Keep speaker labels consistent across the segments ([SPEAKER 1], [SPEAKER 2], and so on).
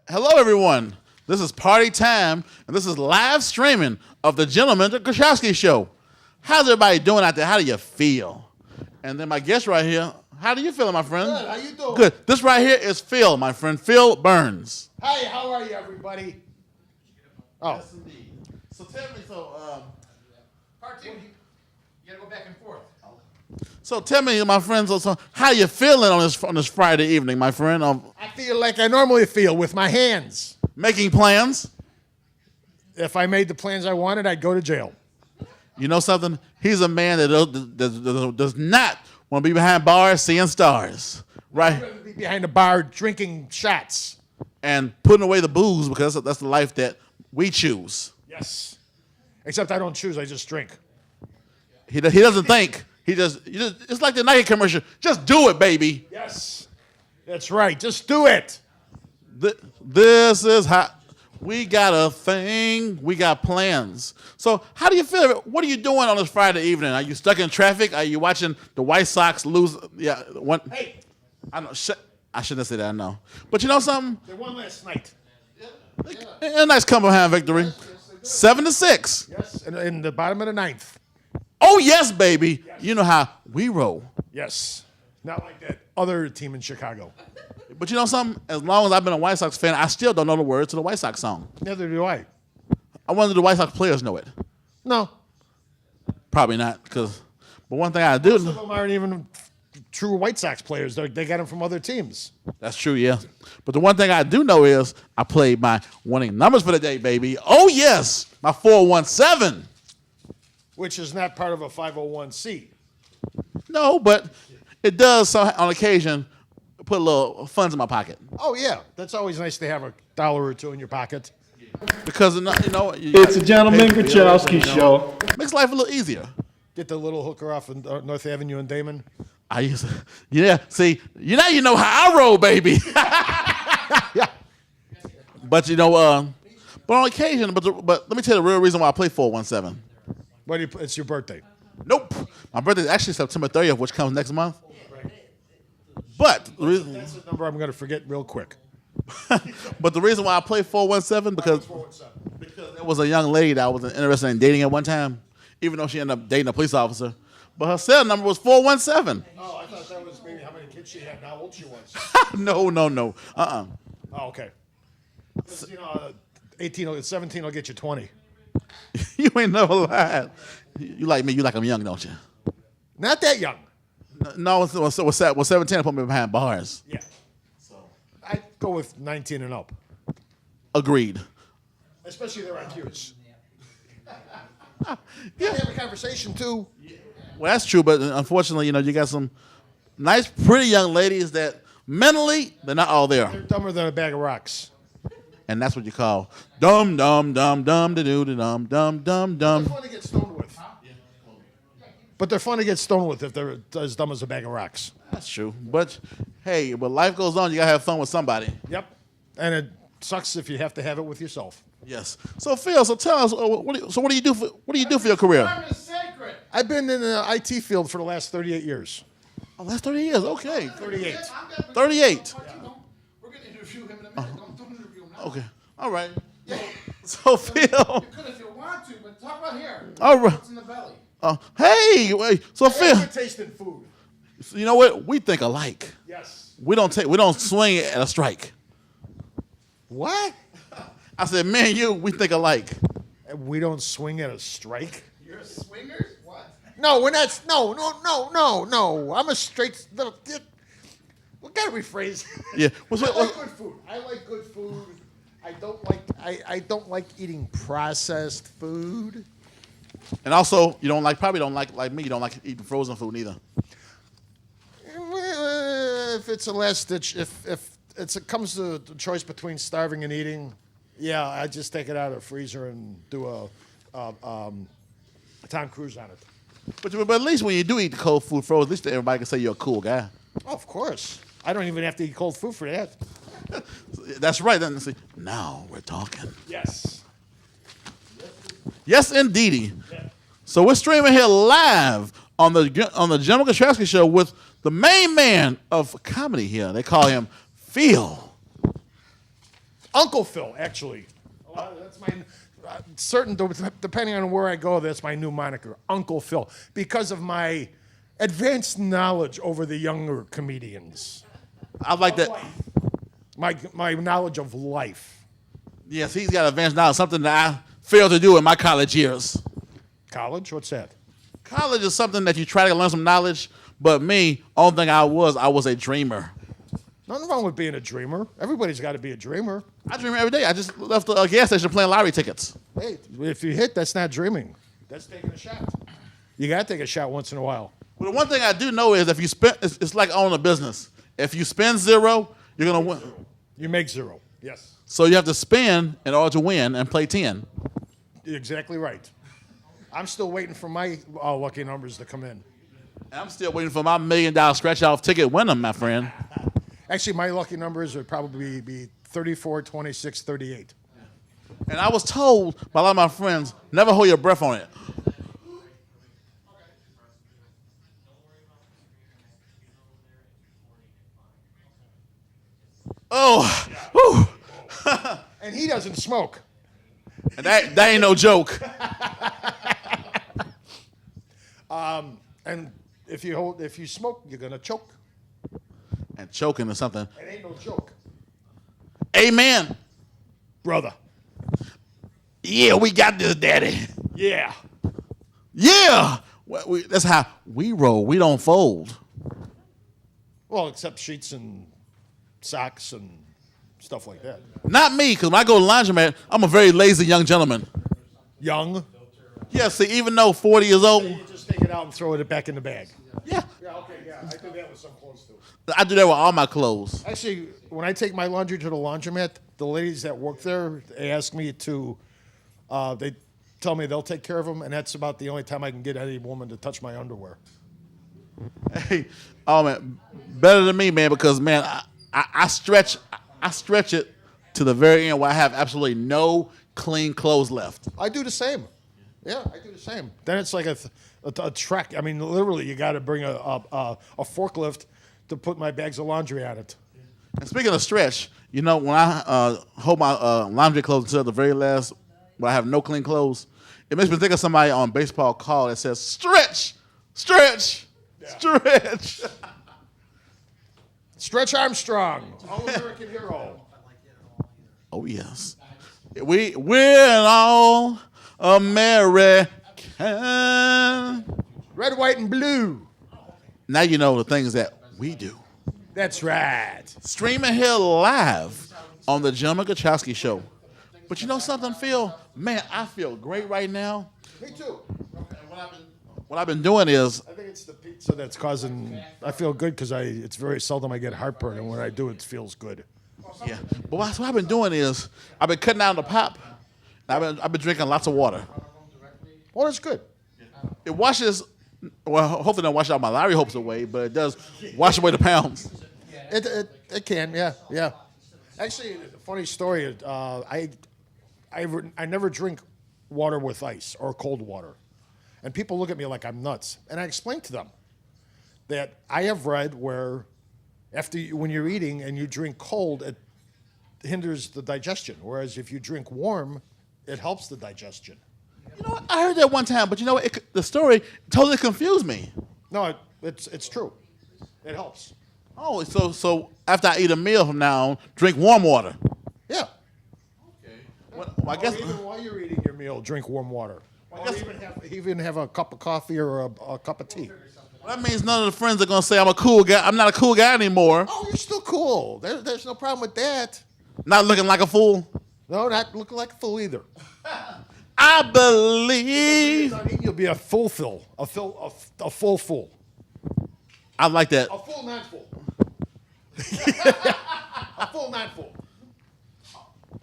[SPEAKER 1] Hello, everyone. This is Party Time, and this is live streaming of the Gentleman Grochowski Show. How's everybody doing out there? How do you feel? And then my guest right here, how do you feel, my friend?
[SPEAKER 2] Good. How you doing?
[SPEAKER 1] Good. This right here is Phil, my friend. Phil Burns.
[SPEAKER 2] Hey, how are you, everybody? Oh.
[SPEAKER 1] Yes, indeed. So tell me,
[SPEAKER 3] Part 2, you gotta go back and forth.
[SPEAKER 1] So tell me, my friend, so how you feeling on this Friday evening, my friend?
[SPEAKER 2] I feel like I normally feel with my hands.
[SPEAKER 1] Making plans.
[SPEAKER 2] If I made the plans I wanted, I'd go to jail.
[SPEAKER 1] You know something? He's a man that does not want to be behind bars seeing stars, right?
[SPEAKER 2] I'd rather be behind the bar drinking shots.
[SPEAKER 1] And putting away the booze because that's the life that we choose.
[SPEAKER 2] Yes. Except I don't choose, I just drink.
[SPEAKER 1] He doesn't think. He just it's like the Nike commercial. Just do it, baby.
[SPEAKER 2] Yes. That's right. Just do it.
[SPEAKER 1] This is how we got a thing. We got plans. So how do you feel? What are you doing on this Friday evening? Are you stuck in traffic? Are you watching the White Sox lose? Yeah.
[SPEAKER 2] Hey.
[SPEAKER 1] I know. I shouldn't have said that. I know. But you know something?
[SPEAKER 2] They won last night.
[SPEAKER 1] A nice come behind victory. 7-6.
[SPEAKER 2] Yes. In the bottom of the ninth.
[SPEAKER 1] Oh, yes, baby. Yes. You know how we roll.
[SPEAKER 2] Yes. Not like that other team in Chicago.
[SPEAKER 1] But you know something? As long as I've been a White Sox fan, I still don't know the words to the White Sox song.
[SPEAKER 2] Neither do I.
[SPEAKER 1] I wonder if the White Sox players know it.
[SPEAKER 2] No.
[SPEAKER 1] Probably not. But one thing I do
[SPEAKER 2] Most of them aren't even true White Sox players. They got them from other teams.
[SPEAKER 1] That's true, yeah. But the one thing I do know is I played my winning numbers for the day, baby. Oh, yes. My 417.
[SPEAKER 2] Which is not part of a 501c.
[SPEAKER 1] No, but it does on occasion put a little funds in my pocket.
[SPEAKER 2] Oh, yeah. That's always nice to have $1 or $2 in your pocket.
[SPEAKER 1] Because,
[SPEAKER 4] it's a Gentleman Grochowski Show.
[SPEAKER 1] Makes life a little easier.
[SPEAKER 2] Get the little hooker off in North Avenue in Damon.
[SPEAKER 1] I used to, yeah, see, you know how I roll, baby.
[SPEAKER 2] Yeah.
[SPEAKER 1] But, but on occasion, but let me tell you the real reason why I play 417.
[SPEAKER 2] It's your birthday.
[SPEAKER 1] Nope. My birthday is actually September 30th, which comes next month. But
[SPEAKER 2] That's the number I'm going to forget real quick.
[SPEAKER 1] but the reason why I play 417 because there was a young lady that I was interested in dating at one time, even though she ended up dating a police officer. But her cell number was 417.
[SPEAKER 2] Oh, I thought that was maybe how many kids she had and how old she was.
[SPEAKER 1] No.
[SPEAKER 2] Oh, okay. 17 will get you 20.
[SPEAKER 1] You ain't never lied. You like me. You like I'm young, don't you?
[SPEAKER 2] Not that young.
[SPEAKER 1] No, with 17, I put me behind bars.
[SPEAKER 2] Yeah. So I'd go with 19 and up.
[SPEAKER 1] Agreed.
[SPEAKER 2] Especially their IQs. Yeah. Have a conversation, too.
[SPEAKER 1] Well, that's true, but unfortunately, you got some nice, pretty young ladies that mentally, they're not all there.
[SPEAKER 2] They're dumber than a bag of rocks.
[SPEAKER 1] And that's what you call dumb, dumb, dumb, dumb, da-doo, da-dum, dumb, dumb, dumb.
[SPEAKER 2] They're fun to get stoned with. But they're fun to get stoned with if they're as dumb as a bag of rocks.
[SPEAKER 1] That's true. But, hey, when life goes on, you got to have fun with somebody.
[SPEAKER 2] Yep. And it sucks if you have to have it with yourself.
[SPEAKER 1] Yes. So, Phil, tell us, what do you do for your career?
[SPEAKER 3] Time is sacred.
[SPEAKER 2] I've been in the IT field for the last 38 years.
[SPEAKER 1] Oh, that's 30 years. Okay.
[SPEAKER 2] 38.
[SPEAKER 1] 38.
[SPEAKER 3] We're going to interview him in a minute. Don't interview him now.
[SPEAKER 1] Okay. All right. So, Phil.
[SPEAKER 3] You could if you want to, but talk about here.
[SPEAKER 1] All right.
[SPEAKER 3] What's in the belly?
[SPEAKER 1] Hey, wait. So, Phil,
[SPEAKER 2] Good taste in food.
[SPEAKER 1] you know what? We think alike.
[SPEAKER 2] Yes.
[SPEAKER 1] We don't swing at a strike.
[SPEAKER 2] What?
[SPEAKER 1] I said, me and you, we think alike.
[SPEAKER 2] We don't swing at a strike?
[SPEAKER 3] You're swingers? What?
[SPEAKER 2] No, we're not. No. I'm a straight. We gotta rephrase.
[SPEAKER 1] Yeah.
[SPEAKER 2] I like good food. I like good food. I don't like eating processed food.
[SPEAKER 1] And also, probably don't like me, you don't like eating frozen food either.
[SPEAKER 2] If it's a last ditch, if it comes to the choice between starving and eating, yeah, I just take it out of the freezer and do a Tom Cruise on it.
[SPEAKER 1] But at least when you do eat the cold food frozen, at least everybody can say you're a cool guy.
[SPEAKER 2] Oh, of course. I don't even have to eat cold food for that.
[SPEAKER 1] That's right. Then see, now we're talking.
[SPEAKER 2] Yes.
[SPEAKER 1] Yes, indeedy. Yeah. So we're streaming here live on the Gentleman Grochowski Show with the main man of comedy here. They call him Phil.
[SPEAKER 2] Uncle Phil, actually. That's my depending on where I go, that's my new moniker, Uncle Phil, because of my advanced knowledge over the younger comedians.
[SPEAKER 1] I like that.
[SPEAKER 2] My knowledge of life.
[SPEAKER 1] Yes, he's got advanced knowledge, something that I failed to do in my college years.
[SPEAKER 2] College? What's that?
[SPEAKER 1] College is something that you try to learn some knowledge, but me, only thing I was a dreamer.
[SPEAKER 2] Nothing wrong with being a dreamer. Everybody's got to be a dreamer.
[SPEAKER 1] I dream every day. I just left the gas station playing lottery tickets.
[SPEAKER 2] Hey, if you hit, that's not dreaming. That's taking a shot. You got to take a shot once in a while.
[SPEAKER 1] Well, the one thing I do know is if you spend, it's like owning a business. If you spend zero, you're going to win.
[SPEAKER 2] You make zero. Yes.
[SPEAKER 1] So you have to spend in order to win and play 10.
[SPEAKER 2] You're exactly right. I'm still waiting for my lucky numbers to come in.
[SPEAKER 1] And I'm still waiting for my $1 million scratch-off ticket winner, my friend.
[SPEAKER 2] Actually, my lucky numbers would probably be 34, 26, 38.
[SPEAKER 1] And I was told by a lot of my friends, never hold your breath on it. Oh, whew.
[SPEAKER 2] And he doesn't smoke.
[SPEAKER 1] And that ain't no joke.
[SPEAKER 2] And if you smoke, you're gonna choke.
[SPEAKER 1] And choking or something.
[SPEAKER 2] It ain't no joke,
[SPEAKER 1] Amen.
[SPEAKER 2] brother.
[SPEAKER 1] Yeah, we got this, Daddy.
[SPEAKER 2] Yeah.
[SPEAKER 1] Yeah. That's how we roll. We don't fold.
[SPEAKER 2] Well, except sheets and socks and stuff like that.
[SPEAKER 1] Not me, because when I go to the laundromat, I'm a very lazy young gentleman.
[SPEAKER 2] Young.
[SPEAKER 1] Yeah, see, even though 40 years old,
[SPEAKER 2] You just take it out and throw it back in the bag.
[SPEAKER 1] yeah,
[SPEAKER 2] Yeah, okay, yeah. I do that with some clothes too.
[SPEAKER 1] I do that with all my clothes.
[SPEAKER 2] Actually, when I take my laundry to the laundromat, the ladies that work there, they ask me to, they tell me they'll take care of them, and that's about the only time I can get any woman to touch my underwear.
[SPEAKER 1] Hey, oh man, better than me, man, because man, I stretch it to the very end where I have absolutely no clean clothes left.
[SPEAKER 2] I do the same. Yeah, I do the same. Then it's like a trek. I mean, literally, you got to bring a forklift to put my bags of laundry on it.
[SPEAKER 1] And speaking of stretch, you know, when I hold my laundry clothes until the very last, when I have no clean clothes, it makes me think of somebody on baseball call that says, stretch, stretch, stretch.
[SPEAKER 2] Stretch Armstrong, All-American hero.
[SPEAKER 1] Oh, yes. We're an all-American.
[SPEAKER 2] Red, white, and blue.
[SPEAKER 1] Now you know the things that we do.
[SPEAKER 2] That's right.
[SPEAKER 1] Streaming here live on the Gentleman Grochowski Show. But you know something, Phil? Man, I feel great right now.
[SPEAKER 2] Me too.
[SPEAKER 1] What I've been doing is,
[SPEAKER 2] I think it's the pizza that's causing. I feel good because it's very seldom I get heartburn, and when I do, it feels good.
[SPEAKER 1] yeah. But what I've been doing is, I've been cutting down the pop. And I've been drinking lots of water.
[SPEAKER 2] Well, that's good.
[SPEAKER 1] It washes, well, hopefully don't wash out my lottery hopes away, but it does wash away the pounds.
[SPEAKER 2] It can, yeah. Actually, a funny story. I never drink water with ice or cold water, and people look at me like I'm nuts. And I explain to them that I have read where when you're eating and you drink cold, it hinders the digestion, whereas if you drink warm, it helps the digestion.
[SPEAKER 1] You know what? I heard that one time, but you know what? The story totally confused me.
[SPEAKER 2] No, it's true. It helps.
[SPEAKER 1] Oh, so after I eat a meal from now on, drink warm water.
[SPEAKER 2] Yeah.
[SPEAKER 1] Okay. Well, I guess.
[SPEAKER 2] Or even while you're eating your meal, drink warm water. Or even have a cup of coffee or a cup of tea.
[SPEAKER 1] Well, that means none of the friends are gonna say I'm a cool guy. I'm not a cool guy anymore.
[SPEAKER 2] Oh, you're still cool. There's no problem with that.
[SPEAKER 1] Not looking like a fool.
[SPEAKER 2] No, not looking like a fool either.
[SPEAKER 1] I believe.
[SPEAKER 2] You'll be a full fool. A full fool.
[SPEAKER 1] I like that.
[SPEAKER 2] A full, not full. A full, not full.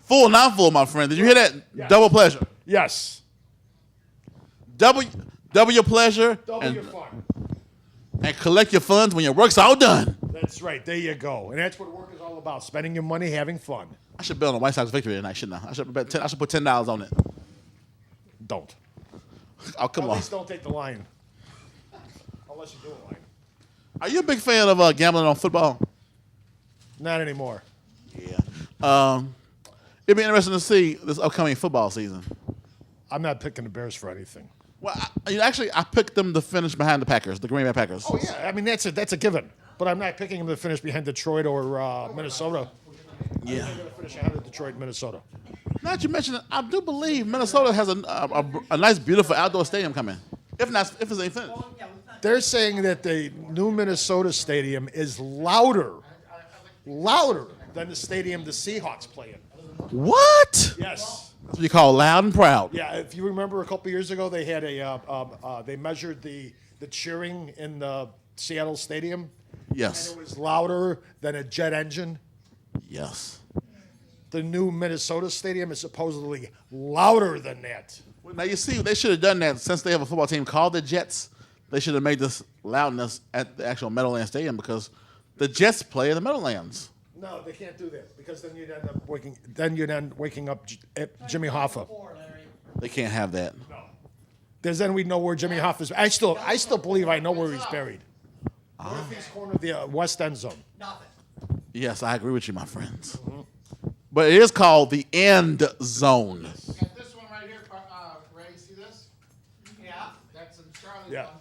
[SPEAKER 1] Full, not full, my friend. Did you hear that?
[SPEAKER 2] Yes.
[SPEAKER 1] Double pleasure.
[SPEAKER 2] Yes.
[SPEAKER 1] Double your pleasure.
[SPEAKER 2] Double your fun.
[SPEAKER 1] And collect your funds when your work's all done.
[SPEAKER 2] That's right. There you go. And that's what work is all about. Spending your money, having fun.
[SPEAKER 1] I should bet on the White Sox victory tonight, shouldn't I? I should put $10 on it.
[SPEAKER 2] Don't.
[SPEAKER 1] Oh, come
[SPEAKER 2] At
[SPEAKER 1] on.
[SPEAKER 2] least don't take the line. Unless you do a line.
[SPEAKER 1] Are you a big fan of gambling on football?
[SPEAKER 2] Not anymore.
[SPEAKER 1] Yeah. It'd be interesting to see this upcoming football season.
[SPEAKER 2] I'm not picking the Bears for anything.
[SPEAKER 1] Well, I picked them to finish behind the Packers, the Green Bay Packers.
[SPEAKER 2] Oh yeah, I mean that's a given. But I'm not picking them to finish behind Detroit or Minnesota.
[SPEAKER 1] Yeah.
[SPEAKER 2] They're going to finish ahead of Detroit and Minnesota.
[SPEAKER 1] Now that you mention it, I do believe Minnesota has a nice, beautiful outdoor stadium coming. If it's ain't finished.
[SPEAKER 2] They're saying that the new Minnesota stadium is louder than the stadium the Seahawks play in.
[SPEAKER 1] What?
[SPEAKER 2] Yes.
[SPEAKER 1] That's what you call loud and proud.
[SPEAKER 2] Yeah, if you remember a couple years ago, they had they measured the cheering in the Seattle stadium.
[SPEAKER 1] Yes.
[SPEAKER 2] And it was louder than a jet engine.
[SPEAKER 1] Yes.
[SPEAKER 2] The new Minnesota stadium is supposedly louder than that.
[SPEAKER 1] Well, now you see, they should have done that since they have a football team called the Jets. They should have made this loudness at the actual Meadowlands Stadium because the Jets play in the Meadowlands.
[SPEAKER 2] No, they can't do that because then you'd end up waking up Jimmy Hoffa.
[SPEAKER 1] They can't have that.
[SPEAKER 2] No. Because then we'd know where Jimmy Hoffa is. I still believe I know where he's buried. Northeast corner of the west end zone.
[SPEAKER 3] Nothing.
[SPEAKER 1] Yes, I agree with you, my friends. But it is called the end zone.
[SPEAKER 3] Got this one right here, Ray. See this? Yeah. That's in Charlie's
[SPEAKER 2] Yeah.
[SPEAKER 3] one.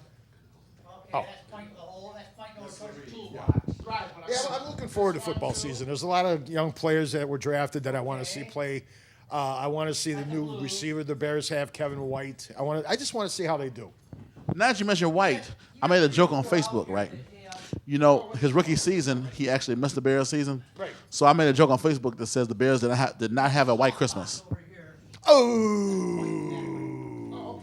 [SPEAKER 3] Okay,
[SPEAKER 2] Oh.
[SPEAKER 3] that's pointing the hole. That's pointing towards the toolbox. Right, but
[SPEAKER 2] Yeah, I'm looking forward to football season. There's a lot of young players that were drafted that I want to see play. I want to see the new receiver the Bears have, Kevin White. I just want to see how they do.
[SPEAKER 1] Now that you mentioned White, I made a joke on Facebook, right? You know, his rookie season, he actually missed the Bears season.
[SPEAKER 2] Right.
[SPEAKER 1] So I made a joke on Facebook that says the Bears did not have a white Christmas.
[SPEAKER 2] Oh,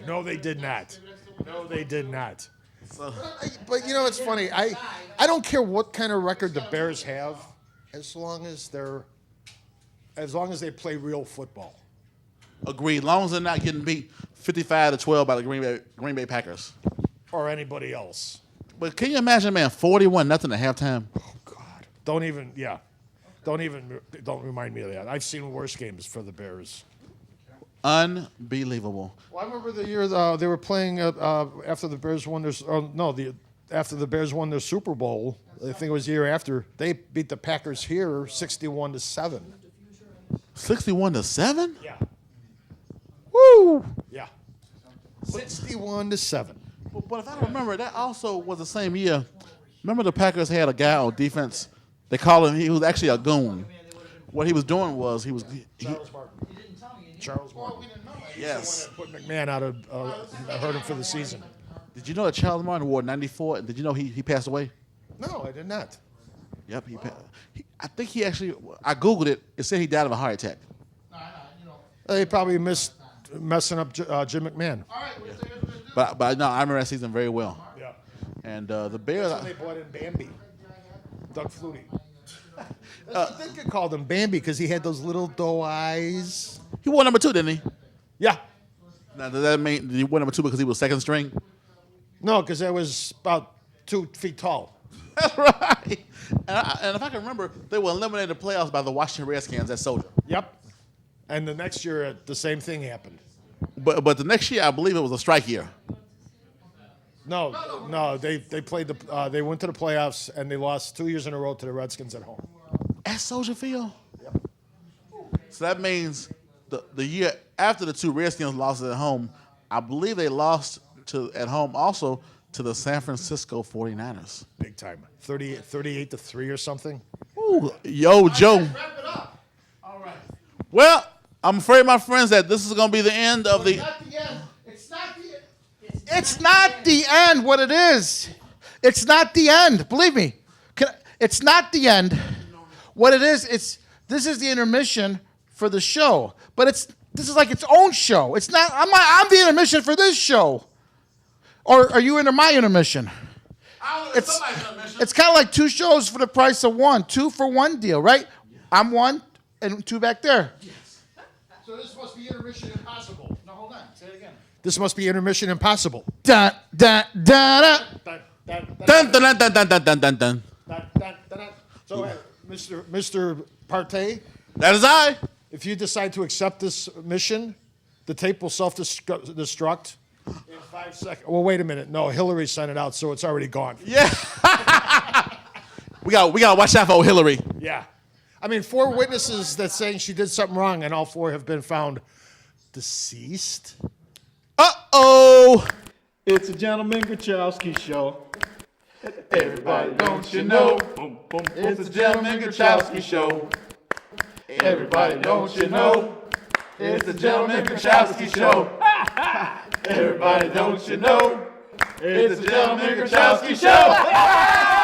[SPEAKER 2] no, they did not. No, they did not. But you know, it's funny. I don't care what kind of record the Bears have, as long as they play real football.
[SPEAKER 1] Agreed. Long as they're not getting beat 55-12 by the Green Bay Packers.
[SPEAKER 2] Or anybody else.
[SPEAKER 1] But can you imagine, man, 41-0 at halftime?
[SPEAKER 2] Oh God! Don't remind me of that. I've seen worse games for the Bears.
[SPEAKER 1] Unbelievable.
[SPEAKER 2] Well, I remember the year they were playing after the Bears won their after the Bears won their Super Bowl. I think it was the year after they beat the Packers here 61-7.
[SPEAKER 1] 61-7?
[SPEAKER 2] Yeah.
[SPEAKER 1] Woo!
[SPEAKER 2] Yeah. 61-7.
[SPEAKER 1] But if I remember, that also was the same year. Remember the Packers had a guy on defense. They called him. He was actually a goon. What he was doing was
[SPEAKER 2] Charles Martin. Charles Martin.
[SPEAKER 1] Yes.
[SPEAKER 2] Put McMahon out of hurt him for the season.
[SPEAKER 1] Did you know that Charles Martin wore 94? Did you know he passed away?
[SPEAKER 2] No, I did not.
[SPEAKER 1] Yep. I think he actually. I googled it. It said he died of a heart attack.
[SPEAKER 2] They probably missed messing up Jim McMahon.
[SPEAKER 3] all right, we'll see what we're gonna do.
[SPEAKER 1] But no, I remember that season very well.
[SPEAKER 2] Yeah.
[SPEAKER 1] And the Bears.
[SPEAKER 2] That's when they brought in Bambi. Doug Flutie. I think they called him Bambi because he had those little doe eyes.
[SPEAKER 1] He wore number 2, didn't he?
[SPEAKER 2] Yeah.
[SPEAKER 1] Now, does that mean he wore number 2 because he was second string?
[SPEAKER 2] No, because that was about 2 feet tall.
[SPEAKER 1] That's right. And if I can remember, they were eliminated in the playoffs by the Washington Redskins at Soldier.
[SPEAKER 2] Yep. And the next year, the same thing happened.
[SPEAKER 1] But the next year, I believe it was a strike year.
[SPEAKER 2] No, they played they went to the playoffs and they lost 2 years in a row to the Redskins at home.
[SPEAKER 1] At Soldier Field?
[SPEAKER 2] Yep.
[SPEAKER 1] So that means the year after the 2 Redskins lost at home, I believe they lost at home also to the San Francisco 49ers.
[SPEAKER 2] Big time. 38-3 or something.
[SPEAKER 1] Ooh, yo, Joe.
[SPEAKER 3] Wrap it up. All right.
[SPEAKER 1] Well, I'm afraid, my friends, that this is going to be the end of the...
[SPEAKER 3] It's not the end. It's not the end.
[SPEAKER 5] It's not the end, what it is. It's not the end. Believe me. It's not the end. What it is, this is the intermission for the show. But this is like its own show. It's not, I'm the intermission for this show. Or are you into my intermission? It's kind of like 2 shows for the price of 1. 2 for 1 deal, right? I'm 1 and 2 back there.
[SPEAKER 2] So this must be intermission impossible.
[SPEAKER 3] No, hold on. Say it again.
[SPEAKER 2] This must be intermission impossible.
[SPEAKER 5] Dun, dun, dun, dun.
[SPEAKER 1] Dun, dun, dun, dun, dun, dun, dun, dun.
[SPEAKER 2] So, Mr. Partee,
[SPEAKER 1] That is I.
[SPEAKER 2] if you decide to accept this mission, the tape will self-destruct in 5 seconds. Well, wait a minute. No, Hillary sent it out, so it's already gone.
[SPEAKER 1] Yeah. we got to watch out for Hillary.
[SPEAKER 2] Yeah. I mean, 4 witnesses that's saying she did something wrong, and all 4 have been found deceased.
[SPEAKER 1] Uh-oh.
[SPEAKER 4] It's a Gentleman Grochowski Show.
[SPEAKER 6] Everybody, don't you know? It's the Gentleman Grochowski Show. Everybody, don't you know? It's the Gentleman Grochowski Show. Everybody, don't you know? It's the Gentleman Grochowski Show.